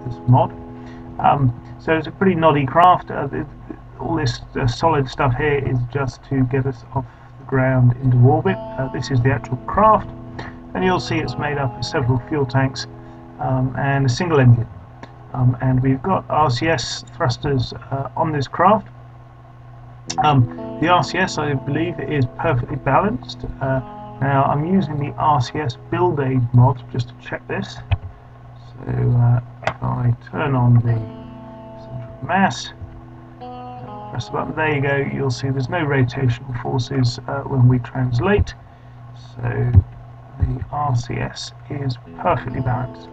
this mod. So it's a pretty noddy craft. All this solid stuff here is just to get us off the ground into orbit. This is the actual craft, and you'll see it's made up of several fuel tanks and a single engine. And we've got RCS thrusters on this craft. The RCS, I believe, is perfectly balanced. Now I'm using the RCS build aid mod just to check this. So if I turn on the center of mass, press the button, there you go, you'll see there's no rotational forces when we translate. So the RCS is perfectly balanced.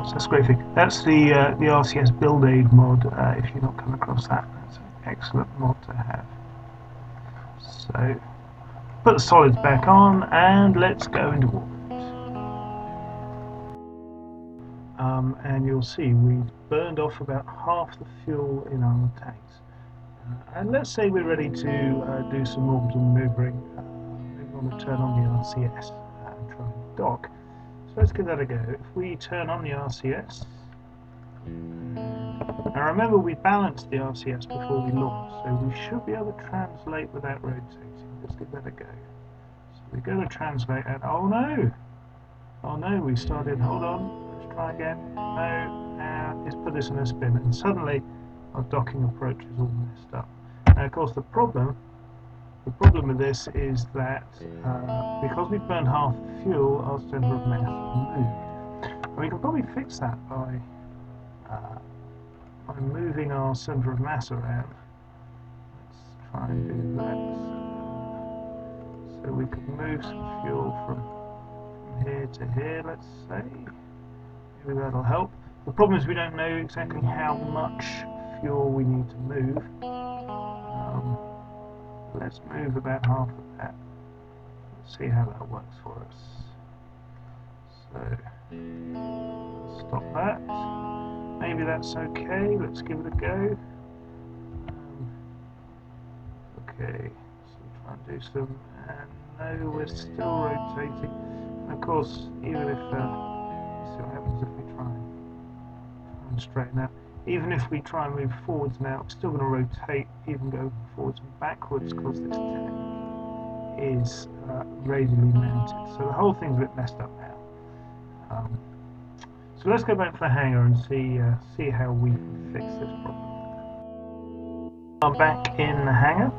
So that's a great thing. That's the RCS build aid mod. If you've not come across that, that's an excellent mod to have. So put the solids back on and let's go into orbit. And you'll see we've burned off about half the fuel in our tanks. And let's say we're ready to do some orbital maneuvering. We want to turn on the RCS and try and dock. So let's give that a go. If we turn on the RCS, now remember we balanced the RCS before we launched, so we should be able to translate without rotating. Let's give that a go. So we go to translate and oh no, we started, hold on, let's try again, no, and let's put this in a spin, and suddenly our docking approach is all messed up. Now of course the problem with this is that because we've burned half the fuel, our centre of mass has moved. And we can probably fix that by moving our centre of mass around. Let's try and do that. So we could move some fuel from here to here, let's say. Maybe that'll help. The problem is we don't know exactly how much fuel we need to move. Let's move about half of that. Let's see how that works for us. So, stop that. Maybe that's okay. Let's give it a go. Okay, so try and do some. And no, we're still rotating. And of course, even if let's see what happens if we try and straighten out. Even if we try and move forwards now, it's still going to rotate, even go forwards and backwards, because this tank is radially mounted. So the whole thing's a bit messed up now. So let's go back to the hangar and see how we can fix this problem. I'm back in the hangar,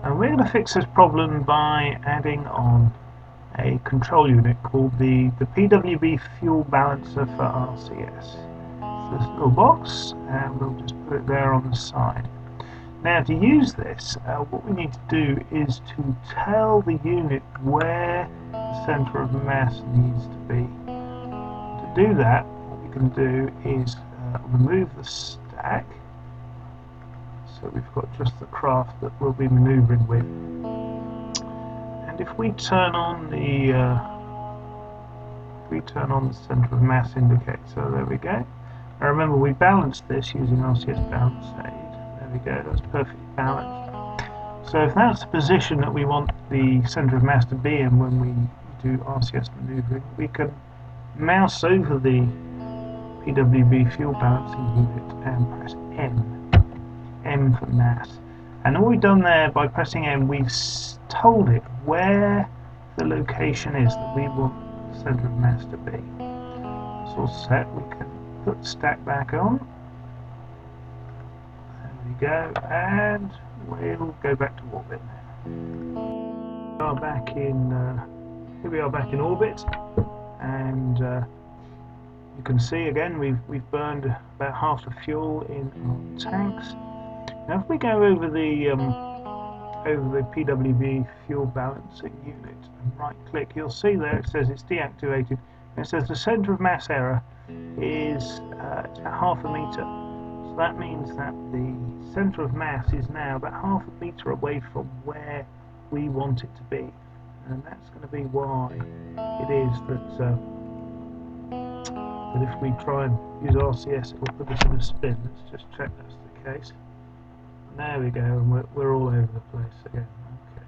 and we're going to fix this problem by adding on a control unit called the PWB Fuel Balancer for RCS. This little box, and we'll just put it there on the side. Now to use this, what we need to do is to tell the unit where the centre of mass needs to be. To do that, what we can do is remove the stack, so we've got just the craft that we'll be manoeuvring with. And if we turn on the centre of mass indicator, so there we go. Now remember, we balanced this using RCS balance aid. There we go, that's perfectly balanced. So if that's the position that we want the centre of mass to be in when we do RCS manoeuvring, we can mouse over the PWB Fuel Balancing unit and press M for mass. And all we've done there by pressing M, we've told it where the location is that we want the centre of mass to be. It's all set. We can put the stack back on. There we go, and we'll go back to orbit now. We are back in. Here we are back in orbit, and you can see again we've burned about half the fuel in our tanks. Now, if we go over the PWB Fuel Balancing unit and right-click, you'll see there it says it's deactivated. And it says the centre of mass error is about half a metre. So that means that the centre of mass is now about half a metre away from where we want it to be. And that's going to be why it is that if we try and use RCS, it will put us in a spin. Let's just check that's the case. There we go, and we're all over the place again. Okay,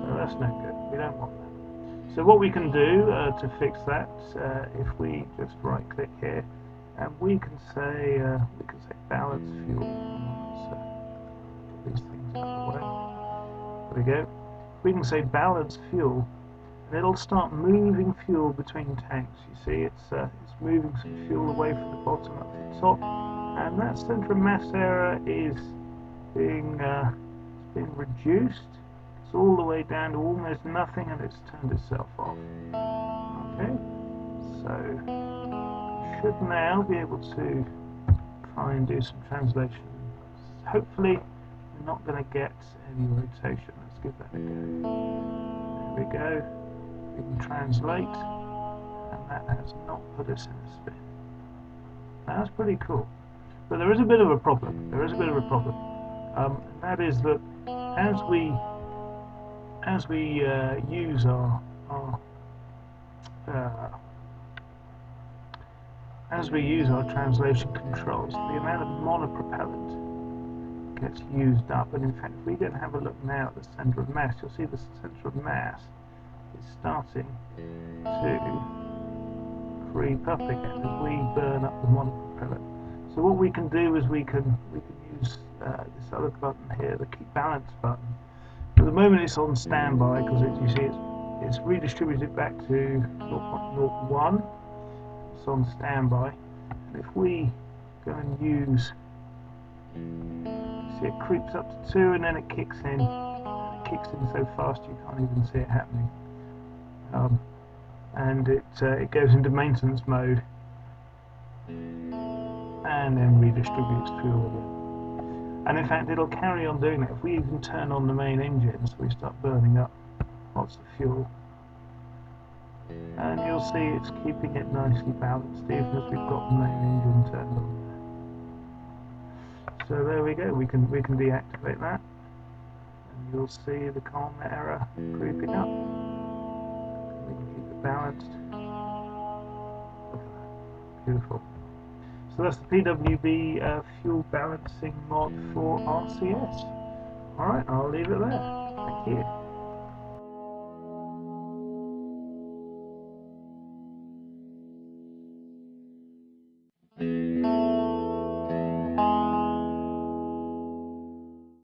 so that's no good. We don't want that. So what we can do to fix that, if we just right-click here, and we can say balance fuel. So these things out of the way. There we go. We can say balance fuel, and it'll start moving fuel between tanks. You see, it's moving some fuel away from the bottom up to the top, and that centre of mass error is being reduced. It's all the way down to almost nothing, and it's turned itself off. Okay, so we should now be able to try and do some translation. Hopefully we're not going to get any rotation. Let's give that a go. There we go. We can translate, and that has not put us in a spin. That's pretty cool. But there is a bit of a problem. And that is that as we use our translation controls, the amount of monopropellant gets used up. And in fact, if we go and have a look now at the centre of mass, you'll see the centre of mass is starting to creep up again as we burn up the monopropellant. So what we can do is we can use this other button here, the keep balance button. At the moment it's on standby because you see it's redistributed back to 0.01. It's on standby, and if we go and use, see it creeps up to 2 and then it kicks in. It kicks in so fast you can't even see it happening. And it goes into maintenance mode and then redistributes fuel again. And in fact it'll carry on doing that. If we even turn on the main engines, we start burning up lots of fuel, and you'll see it's keeping it nicely balanced even as we've got the main engine turned on. So there we go, we can deactivate that, and you'll see the column error creeping up. We can keep it balanced. Look at that. Beautiful. So that's the PWB Fuel Balancing mod for RCS. Alright, I'll leave it there. Thank you.